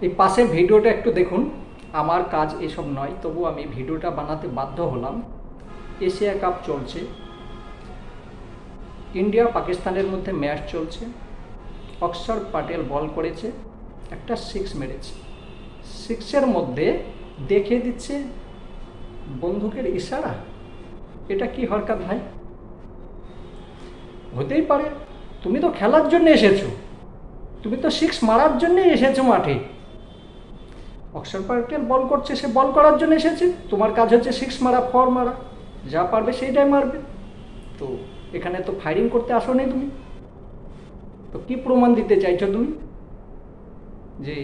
এই পাশের ভিডিওটা একটু দেখুন। আমার কাজ এসব নয়, তবু আমি ভিডিওটা বানাতে বাধ্য হলাম। এশিয়া কাপ চলছে, ইন্ডিয়া পাকিস্তানের মধ্যে ম্যাচ চলছে। অক্ষর প্যাটেল বল করেছে, একটা সিক্স মেরেছে। সিক্সের মধ্যে দেখিয়ে দিচ্ছে বন্দুকের ইশারা। এটা কি হরকত ভাই? হতেই পারে তুমি তো খেলার জন্য এসেছো, তুমি তো সিক্স মারার জন্য এসেছো মাঠে। অক্ষর প্যাটেল বল করছে, সে বল করার জন্য এসেছে। তোমার কাজ হচ্ছে সিক্স মারা, ফর মারা, যা পারবে সেইটাই মারবে। তো এখানে তো ফায়ারিং করতে আসোনি তুমি। তো কি প্রমাণ দিতে চাইছো তুমি যে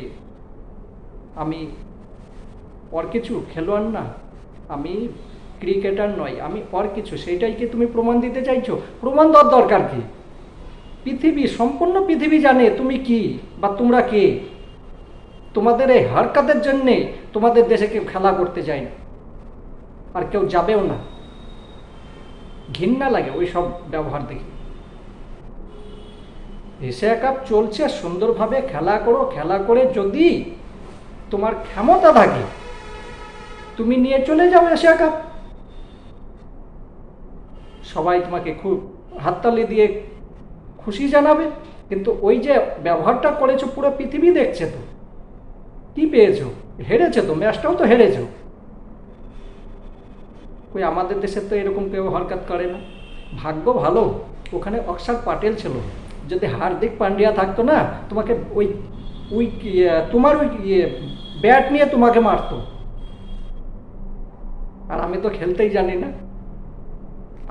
আমি আর কিছু খেলোয়াড় না, আমি ক্রিকেটার নয়, আমি আর কিছু, সেইটাই কি তুমি প্রমাণ দিতে চাইছো? প্রমাণ দেওয়ার দরকার কি? পৃথিবী, সম্পূর্ণ পৃথিবী জানে তুমি কি বা তোমরা কে। তোমাদের এই হরকতের জন্যে তোমাদের দেশে কেউ খেলা করতে যায় না, আর কেউ যাবেও না। ঘৃণা লাগে ওই সব ব্যবহার দেখে। এশিয়া কাপ চলছে, সুন্দরভাবে খেলা করো। খেলা করে যদি তোমার ক্ষমতা থাকে, তুমি নিয়ে চলে যাও এশিয়া কাপ। সবাই তোমাকে খুব হাততালি দিয়ে খুশি জানাবে। কিন্তু ওই যে ব্যবহারটা করেছো, পুরো পৃথিবী দেখছে। তো কি পেয়েছো? হেরেছো তো, ম্যাচটাও তো হেরেছো। ওই আমাদের দেশে তো এরকম কেউ হরকত করে না। ভাগ্য ভালো ওখানে অক্ষর প্যাটেল ছিল। যদি হার্দিক পান্ডিয়া থাকতো না, তোমাকে ওই ওই তোমার ওই ব্যাট নিয়ে তোমাকে মারতো। আর আমি তো খেলতেই জানি না।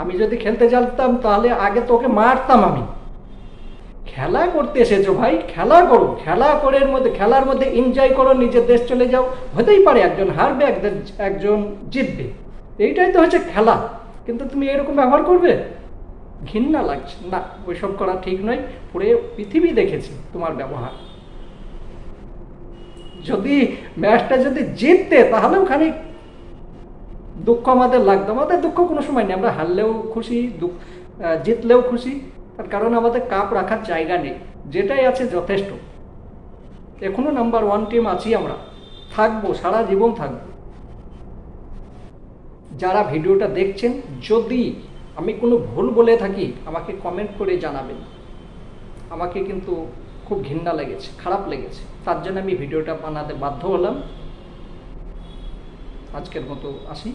আমি যদি খেলতে জানতাম তাহলে আগে তোকে মারতাম আমি। খেলা করতে এসেছো ভাই, খেলা করো। খেলা করে খেলার মধ্যে এনজয় করো, নিজের দেশ চলে যাও। হতেই পারে একজন হারবে, একজন জিতবে, এইটাই তো হচ্ছে খেলা। কিন্তু তুমি এরকম ব্যবহার করবে? ঘৃণা লাগছে না, ওইসব করা ঠিক নয়। পুরো পৃথিবী দেখেছে তোমার ব্যবহার। যদি ম্যাচটা যদি জিততে, তাহলেও খানিক দুঃখ আমাদের লাগতো। আমাদের দুঃখ কোনো সময় নেই, আমরা হারলেও খুশি, জিতলেও খুশি। তার কারণ আমাদের কাপ রাখার জায়গা নেই, যেটাই আছে যথেষ্ট। এখনো নাম্বার ওয়ান টিম আছি আমরা, থাকবো, সারা জীবন থাকবো। যারা ভিডিওটা দেখছেন, যদি আমি কোনো ভুল বলে থাকি আমাকে কমেন্ট করে জানাবেন। আমাকে কিন্তু খুব ঘৃণা লেগেছে, খারাপ লেগেছে, তার জন্য আমি ভিডিওটা বানাতে বাধ্য হলাম। আজকের মতো আসি।